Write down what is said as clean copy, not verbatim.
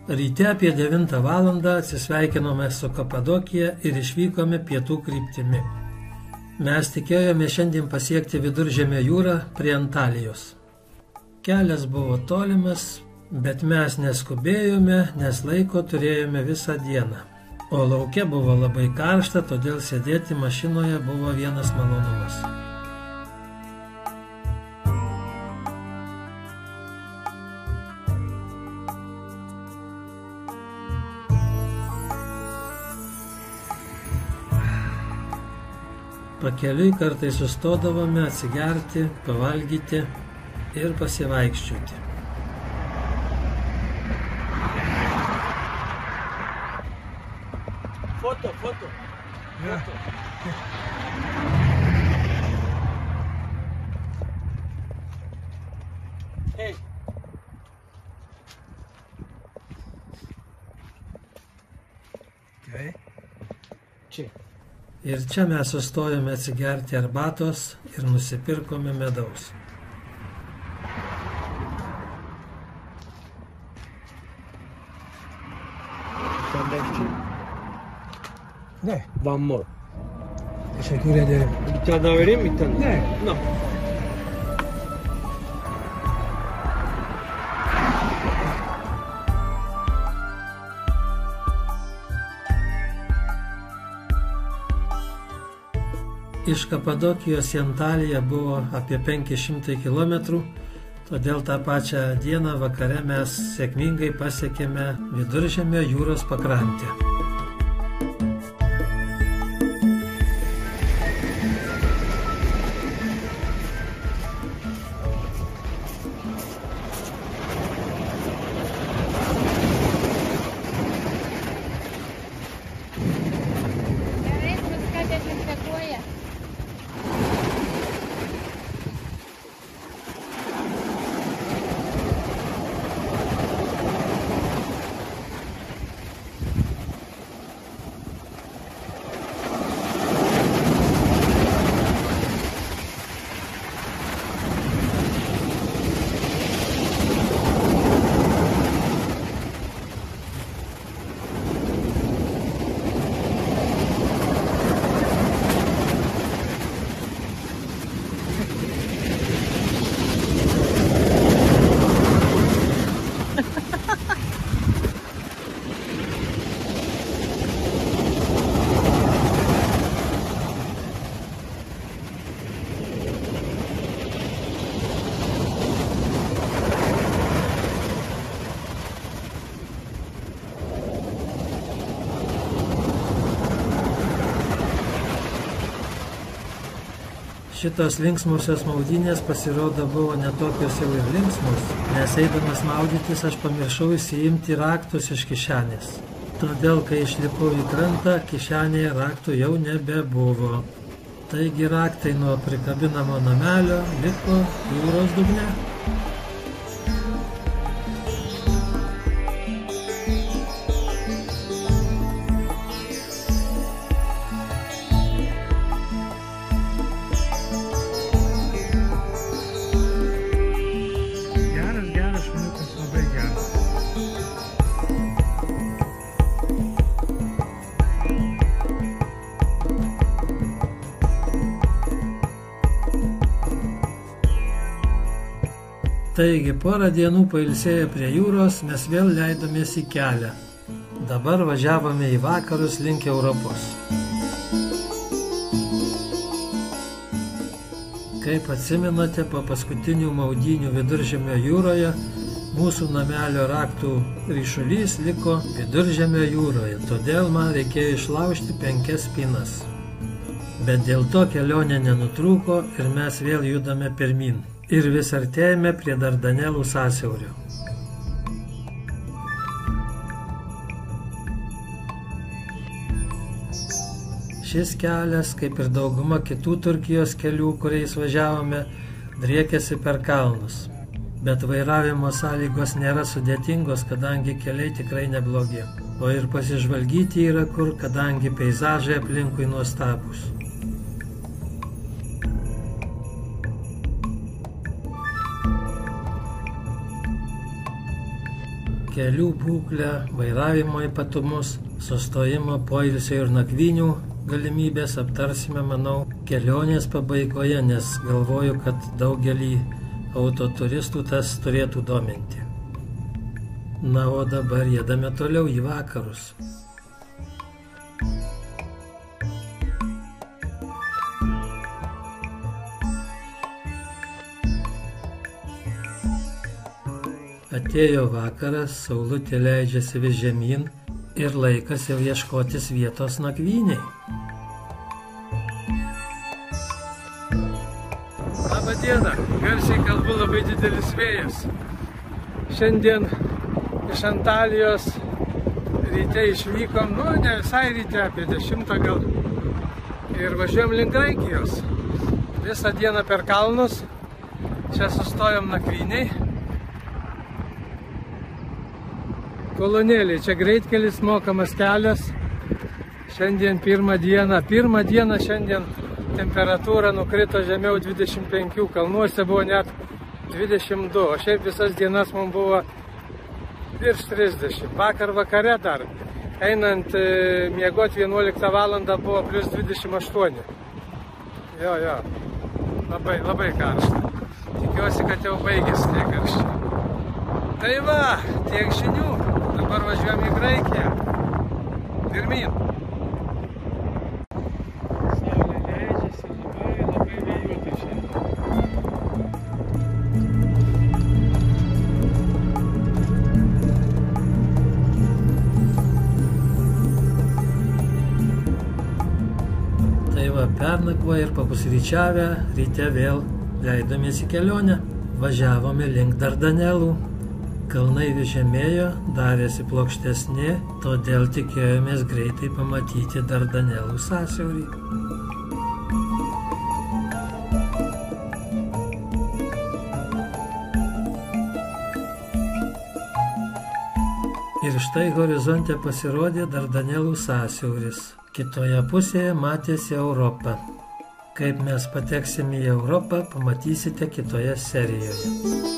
Ryte apie 9 valandą atsisveikinome su Kapadokija ir išvykome pietų kryptimi. Mes tikėjome šiandien pasiekti Viduržemio jūrą prie Antalijos. Kelias buvo tolimas, bet mes neskubėjome, nes laiko turėjome visą dieną. O lauke buvo labai karšta, todėl sėdėti mašinoje buvo vienas malonumas. Pakeliui kartais sustodavome atsigerti, pavalgyti ir pasivaikščioti. Foto. Hey. Okay. Čia. Ir čia mes sustojome atsigerti arbatos ir nusipirkome medaus. Ne. One more. Teşekkür ederim. Bir tane daha vereyim mi? Bir tane? Ne? No. Iš Kapadokijos į Antaliją buvo apie 500 km, todėl tą pačią dieną vakare mes sėkmingai pasiekėme Viduržemio jūros pakrantę. Šitos linksmosios maudynės pasirodo buvo netokios jau ir linksmos, nes eidamas maudytis aš pamiršau įsiimti raktus iš kišenės. Todėl, kai išlipau į krantą, kišenėje raktų jau nebebuvo. Taigi raktai nuo prikabinamo namelio liko jūros dugne. Taigi, porą dienų pailsėję prie jūros, mes vėl leidomės į kelią. Dabar važiavome į vakarus link Europos. Kaip atsimenate, po paskutinių maudynių Viduržemio jūroje, mūsų namelio raktų ryšulys liko Viduržemio jūroje, todėl man reikėjo išlaužti 5 spynas. Bet dėl to kelionė nenutrūko ir mes vėl judame pirmyn. Ir vis artėjame prie Dardanelų sąsiaurio. Šis kelias, kaip ir dauguma kitų Turkijos kelių, kuriais važiavome, driekėsi per kalnus. Bet vairavimo sąlygos nėra sudėtingos, kadangi keliai tikrai neblogi. O ir pasižvalgyti yra kur, kadangi peizažai aplinkui nuostabūs. kelių būklę, vairavimo ypatumus, sustojimo, poilsio ir nakvynių galimybės aptarsime, manau, kelionės pabaigoje, nes galvoju, kad daugelį autoturistų tas turėtų dominti. Na, o dabar jėdame toliau į vakarus. Atėjo vakaras, saulutė leidžiasi vis žemyn ir laikas jau ieškotis vietos nakvyniai. Labą dieną, garsiai kalbu, labai didelis vėjas. Šiandien iš Antalijos ryte išvykom, ne visai ryte, apie 10 gal, ir važiuojam link Graikijos. Visą dieną per kalnus, čia sustojom nakvyniai. Kolonėliai, čia greitkelis, mokamas kelias. Šiandien pirmą dieną šiandien temperatūra nukrito žemiau 25, kalnuose buvo net 22, o šiaip visas dienas mums buvo virš 30. Vakar vakare dar, einant miegoti 11 valandą buvo plus 28. Jo, labai karšta. Tikiuosi, kad jau baigėsi tie karščiai. Tai va, tiek žinių. Dabar važiuojam į Graikiją. Pirmyn. Saulė leidžiasi, labai vėjuotai šiandien. Tai va, pernakvoję ir papusryčiavę, ryte vėl leidomės į kelionę. Važiavome link Dardanelų. Kalnai vis žemėjo, darėsi plokštesni, todėl tikėjomės greitai pamatyti Dardanelų sąsiaurį. Ir štai horizonte pasirodė Dardanelų sąsiauris. Kitoje pusėje matėsi Europa. Kaip mes pateksime į Europą, pamatysite kitoje serijoje.